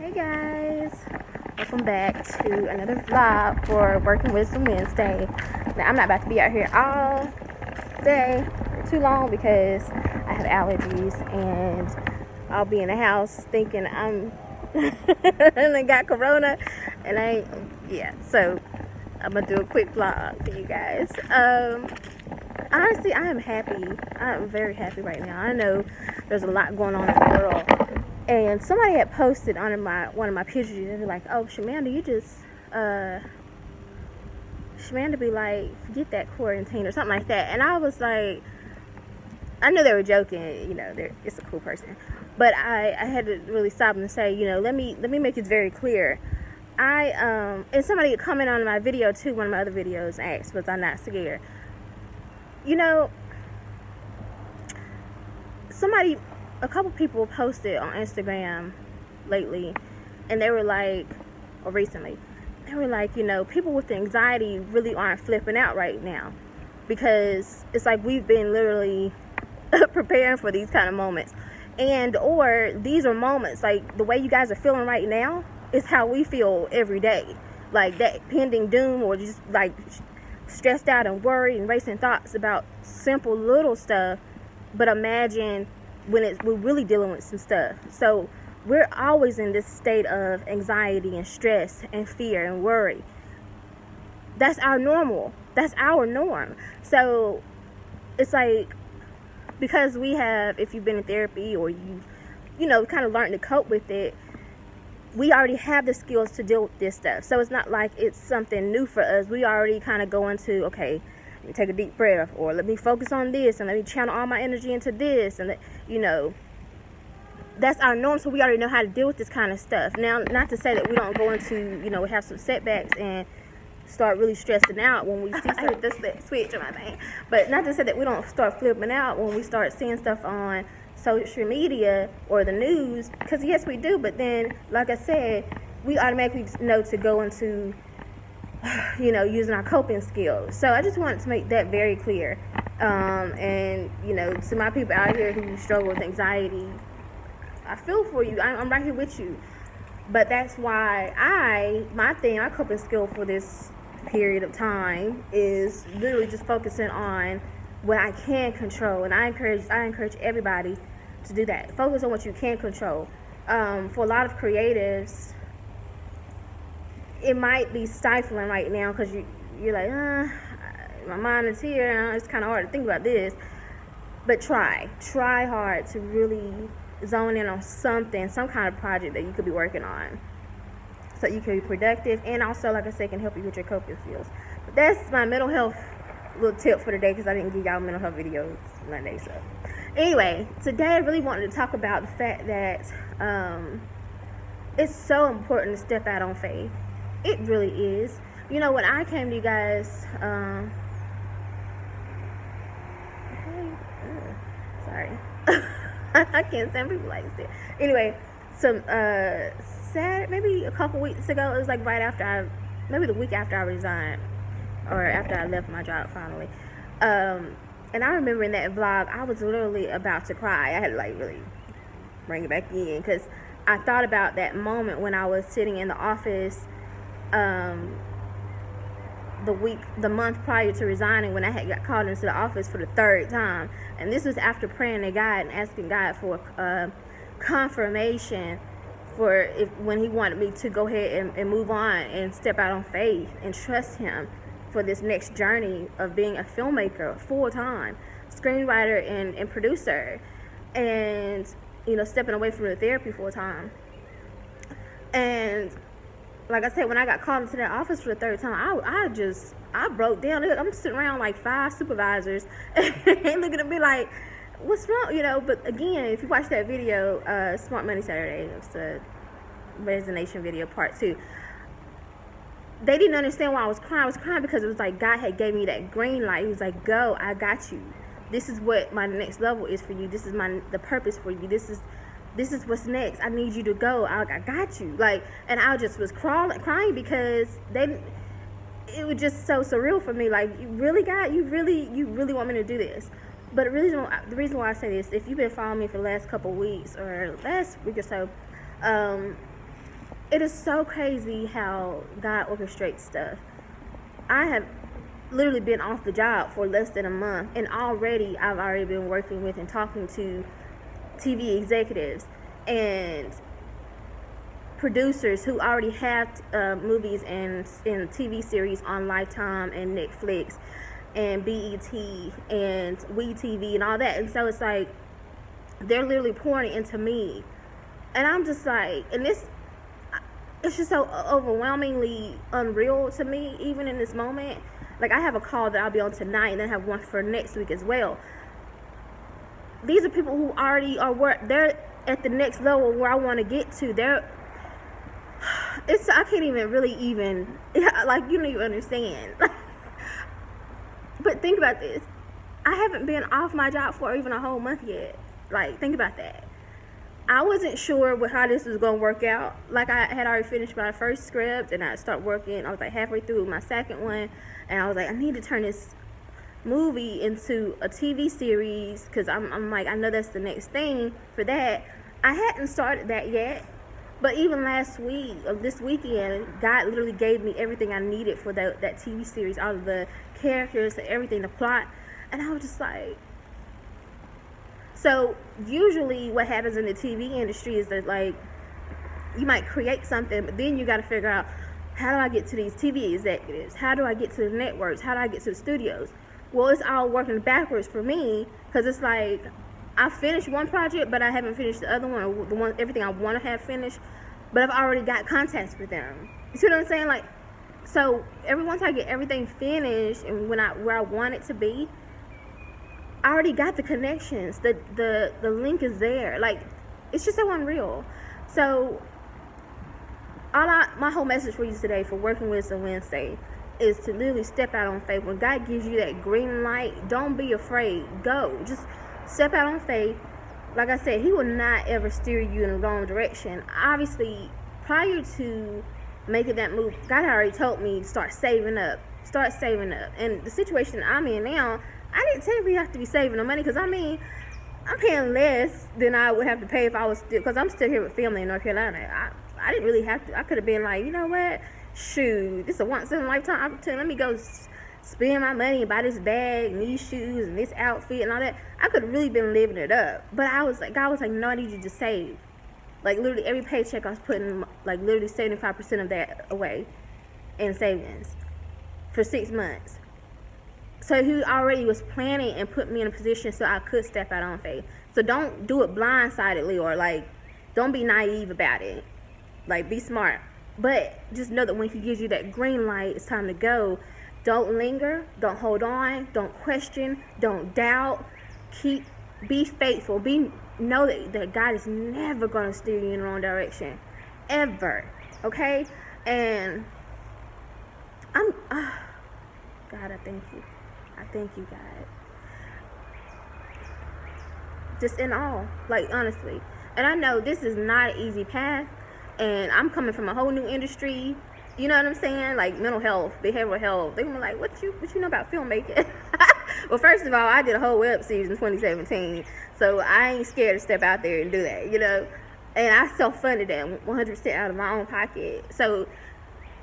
Hey guys, welcome back to another vlog for Working Wisdom Wednesday. Now I'm not about to be out here all day for too long because I have allergies and I'll be in the house thinking I'm and I got corona and so I'm gonna do a quick vlog for you guys. Honestly, I am happy. I'm very happy right now. I know there's a lot going on in the world. And somebody had posted on one of my pictures, and they're like, "Oh, Shamanda, you just Shamanda be like, forget that quarantine or something like that." And I was like, I knew they were joking, it's a cool person, but I had to really stop and say, let me make it very clear. And somebody had commented on my video too, one of my other videos, asked, "Was I not scared?" A couple people posted on Instagram lately, and they were like, or recently, they were like, people with anxiety really aren't flipping out right now, because it's like we've been literally preparing for these kind of moments, or these are moments, like the way you guys are feeling right now is how we feel every day, like that pending doom, or just like stressed out and worried and racing thoughts about simple little stuff. But imagine when we're really dealing with some stuff. So we're always in this state of anxiety and stress and fear and worry. That's our normal. That's our norm. So it's like, because we have, if you've been in therapy or you've kind of learned to cope with it, we already have the skills to deal with this stuff. So it's not like it's something new for us. We already kind of go into, okay, let me take a deep breath, or let me focus on this, and let me channel all my energy into this, and that's our norm. So we already know how to deal with this kind of stuff. Now, not to say that we don't go into, have some setbacks and start really stressing out when we see this switch on my thing, but not to say that we don't start flipping out when we start seeing stuff on social media or the news, because yes, we do. But then, like I said, we automatically know to go into using our coping skills. So I just wanted to make that very clear. And to my people out here who struggle with anxiety, I feel for you. I'm right here with you. But that's why my coping skill for this period of time is literally just focusing on what I can control. And I encourage everybody to do that. Focus on what you can control. For a lot of creatives, it might be stifling right now because you're like, my mind is here, it's kind of hard to think about this. But try hard to really zone in on something, some kind of project that you could be working on, so you can be productive, and also, like I said, can help you with your coping skills. But that's my mental health little tip for today, because I didn't give y'all mental health videos Monday. So anyway, today I really wanted to talk about the fact that it's so important to step out on faith. It really is. When I came to you guys, sorry, I can't stand people like this. Anyway, maybe a couple weeks ago, it was like right after maybe the week after I resigned, or after I left my job finally. And I remember in that vlog, I was literally about to cry. I had to really bring it back in, because I thought about that moment when I was sitting in the office the month prior to resigning, when I had got called into the office for the third time. And this was after praying to God and asking God for confirmation for when he wanted me to go ahead and move on and step out on faith and trust him for this next journey of being a filmmaker, full-time screenwriter and producer, and stepping away from the therapy full-time. And like I said, when I got called into that office for the third time, I broke down. I'm sitting around like 5 supervisors and looking at me like, what's wrong? But again, if you watch that video, Smart Money Saturday, it's the Resignation video part 2, they didn't understand why I was crying. I was crying because it was like God had gave me that green light. He was like, go, I got you. This is what my next level is for you. This is the purpose for you. This is what's next. I need you to go. I got you. And I just was crying because it was just so surreal for me. Like, you really, God, you really want me to do this? But the reason why I say this, if you've been following me for the last couple weeks or last week or so, it is so crazy how God orchestrates stuff. I have literally been off the job for less than a month, and I've already been working with and talking to TV executives and producers who already have movies and TV series on Lifetime and Netflix and BET and WeTV and all that. And so it's like they're literally pouring it into me, and I'm just like, and it's just so overwhelmingly unreal to me, even in this moment. Like, I have a call that I'll be on tonight, and then I have one for next week as well. These are people who already they're at the next level where I want to get to. I can't even really like, you don't even understand. But think about this. I haven't been off my job for even a whole month yet. Like, think about that. I wasn't sure how this was going to work out. Like, I had already finished my first script, and I started working. I was like halfway through my second one, and I was like, I need to turn this movie into a TV series, because I'm like, I know that's the next thing for that. I hadn't started that yet, but even last week, of this weekend, God literally gave me everything I needed for that TV series, all of the characters, everything, the plot, and I was just like, so usually what happens in the TV industry is that, like, you might create something, but then you got to figure out, how do I get to these TV executives? How do I get to the networks? How do I get to the studios? Well, it's all working backwards for me, because it's like, I finished one project, but I haven't finished the other one, or everything I want to have finished, but I've already got contacts with them. You see what I'm saying? Like, so once I get everything finished and where I want it to be, I already got the connections. The link is there. Like, it's just so unreal. So my whole message for you today for Working Wisdom Wednesday is to literally step out on faith. When God gives you that green light, don't be afraid. Go. Just step out on faith. Like I said, He will not ever steer you in the wrong direction. Obviously, prior to making that move, God already told me to start saving up. And the situation I'm in now, I didn't technically have to be saving the money, because I'm paying less than I would have to pay if I was still, because I'm still here with family in North Carolina. I didn't really have to. I could have been like, you know what, shoot, this is a once in a lifetime opportunity. Let me go spend my money and buy this bag and these shoes and this outfit and all that. I could have really been living it up, but God was like, no, I need you to save. Like, literally every paycheck I was putting, like, literally 75% of that away in savings for 6 months. So He already was planning and put me in a position so I could step out on faith. So don't do it blindsidedly, or, like, don't be naive about it. Like, be smart. But just know that when He gives you that green light, it's time to go. Don't linger. Don't hold on. Don't question. Don't doubt. Be faithful. Know that God is never going to steer you in the wrong direction. Ever. Okay? And God, I thank you. I thank you, God. Just in all. Like, honestly. And I know this is not an easy path. And I'm coming from a whole new industry. You know what I'm saying? Like, mental health, behavioral health. They're gonna be like, what you know about filmmaking? Well, first of all, I did a whole web series in 2017. So I ain't scared to step out there and do that, you know? And I self-funded that 100% out of my own pocket. So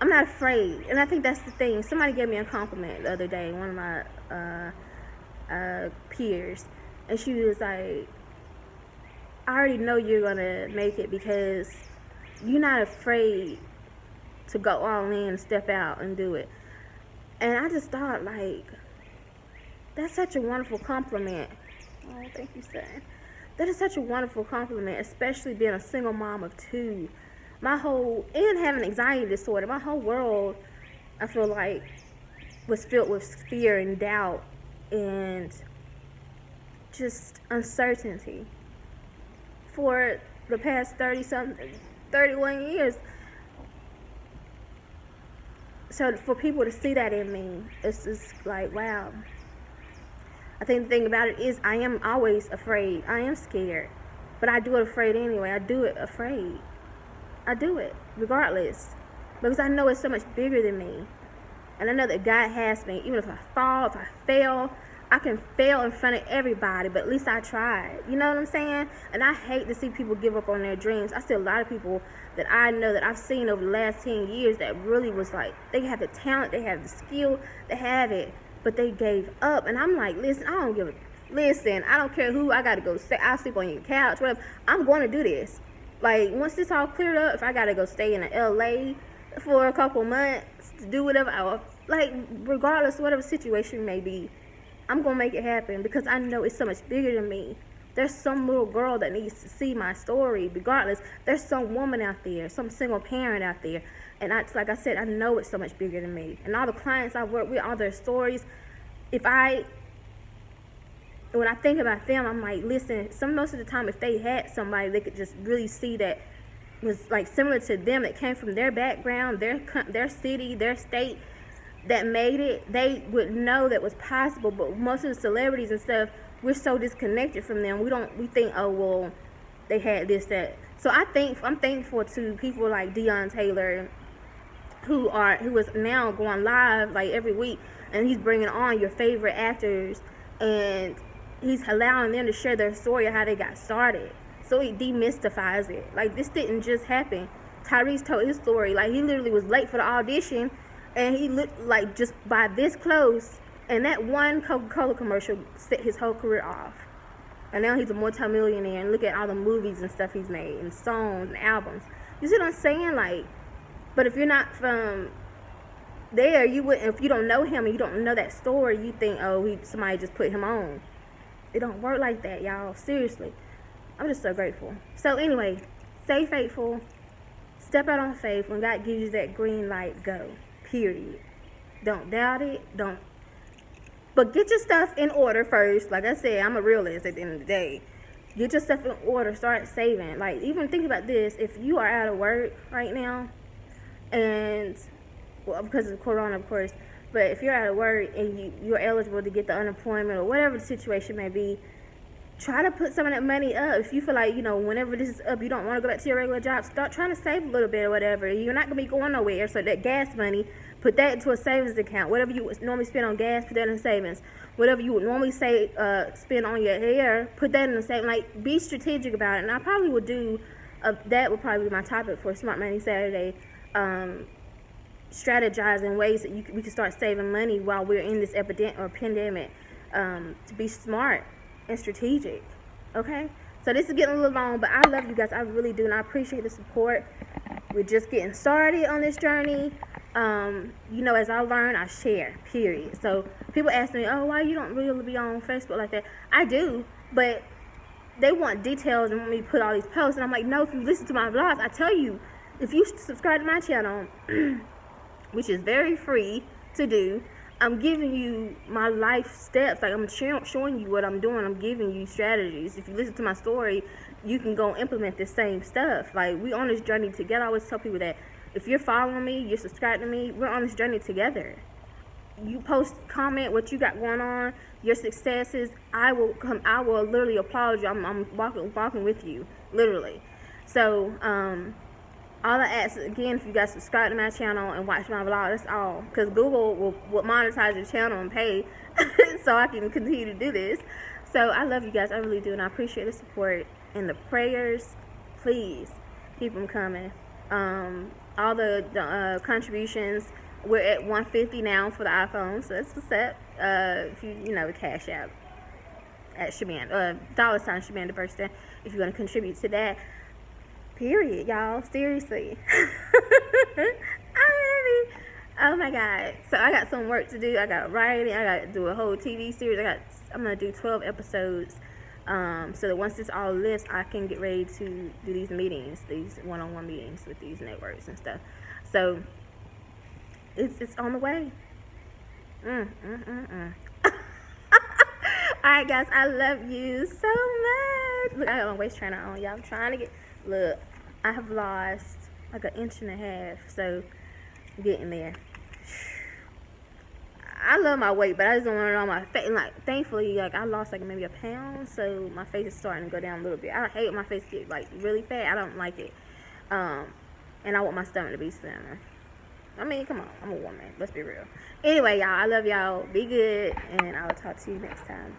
I'm not afraid. And I think that's the thing. Somebody gave me a compliment the other day, one of my peers. And she was like, I already know you're going to make it, because you're not afraid to go all in and step out and do it. And I just thought, like, that's such a wonderful compliment. Oh, thank you, son. That is such a wonderful compliment, especially being a single mom of 2. And having anxiety disorder, my whole world, I feel like, was filled with fear and doubt and just uncertainty for the past 31 years. So for people to see that in me, it's just like, wow. I think the thing about it is, I am always afraid. I am scared, but I do it afraid anyway. I do it afraid. I do it regardless, because I know it's so much bigger than me. And I know that God has me. Even if I fall, if I fail, I can fail in front of everybody, but at least I tried. You know what I'm saying? And I hate to see people give up on their dreams. I see a lot of people that I know that I've seen over the last 10 years that really was like, they have the talent, they have the skill, they have it, but they gave up. And I'm like, listen, I don't care who, I gotta go stay, I'll sleep on your couch, whatever. I'm going to do this. Like, once this all cleared up, if I gotta go stay in LA for a couple months to do whatever, like, regardless of whatever situation may be, I'm gonna make it happen, because I know it's so much bigger than me. There's some little girl that needs to see my story, regardless. There's some woman out there, some single parent out there, and like I said, I know it's so much bigger than me. And all the clients I've worked with, all their stories, when I think about them, I'm like, listen, most of the time, if they had somebody they could just really see that was like similar to them, that came from their background, their city, their state, that made it, they would know that was possible. But most of the celebrities and stuff, we're so disconnected from them. We think, oh, well, they had this, that. So I'm thankful to people like Deion Taylor, who is now going live like every week, and he's bringing on your favorite actors, and he's allowing them to share their story of how they got started. So he demystifies it. Like, this didn't just happen. Tyrese told his story. Like, he literally was late for the audition, and he looked like just by this close, and that one Coca-Cola commercial set his whole career off. And now he's a multi-millionaire, and look at all the movies and stuff he's made, and songs and albums. You see what I'm saying? Like, but if you're not from there, you wouldn't. If you don't know him and you don't know that story, you think, oh, somebody just put him on. It don't work like that, y'all. Seriously. I'm just so grateful. So anyway, stay faithful. Step out on faith. When God gives you that green light, go. Period. Don't doubt it. But get your stuff in order first. Like I said, I'm a realist at the end of the day. Get your stuff in order. Start saving. Like, even think about this. If you are out of work right now, and, well, because of Corona, of course, but if you're out of work and you're eligible to get the unemployment or whatever the situation may be, try to put some of that money up. If you feel like, whenever this is up, you don't want to go back to your regular job, start trying to save a little bit or whatever. You're not going to be going nowhere, so that gas money, put that into a savings account. Whatever you would normally spend on gas, put that in savings. Whatever you would normally spend on your hair, put that in the savings. Like, be strategic about it. And I probably would do, that would probably be my topic for Smart Money Saturday, strategizing ways that we can start saving money while we're in this pandemic, to be smart and strategic. Okay, so this is getting a little long, but I love you guys. I really do, and I appreciate the support. We're just getting started on this journey. As I learn, I share, period. So people ask me, oh, why you don't really be on Facebook like that? I do, but they want details and want me to put all these posts, and I'm like, no, if you listen to my vlogs, I tell you, if you subscribe to my channel, which is very free to do, I'm giving you my life steps. Like, I'm showing you what I'm doing. I'm giving you strategies. If you listen to my story, you can go implement the same stuff. Like, we on this journey together. I always tell people that if you're following me, you're subscribed to me, we're on this journey together. You post, comment what you got going on, your successes. I will literally applaud you. I'm walking with you, literally. So, all I ask, again, if you guys subscribe to my channel and watch my vlog, that's all. Because Google will monetize your channel and pay so I can continue to do this. So I love you guys. I really do. And I appreciate the support and the prayers. Please keep them coming. All the contributions. We're at 150 now for the iPhone. So that's what's up. If you Cash App at Shamanda, $Shamanda Burston, if you want to contribute to that. Period, y'all. Seriously. Oh my God. So I got some work to do. I got writing. I got to do a whole TV series. I'm going to do 12 episodes. So that once this all lifts, I can get ready to do these meetings, these one-on-one meetings with these networks and stuff. So it's on the way. Alright, guys. I love you so much. Look, I got my waist trainer on, y'all. I'm trying to get... Look, I have lost like 1.5 inches, so I'm getting there. I love my weight, but I just don't want it on my face. Like, thankfully, I lost maybe a pound, so my face is starting to go down a little bit. I hate when my face get really fat. I don't like it. And I want my stomach to be slimmer. I mean, come on, I'm a woman. Let's be real. Anyway, y'all, I love y'all. Be good, and I'll talk to you next time.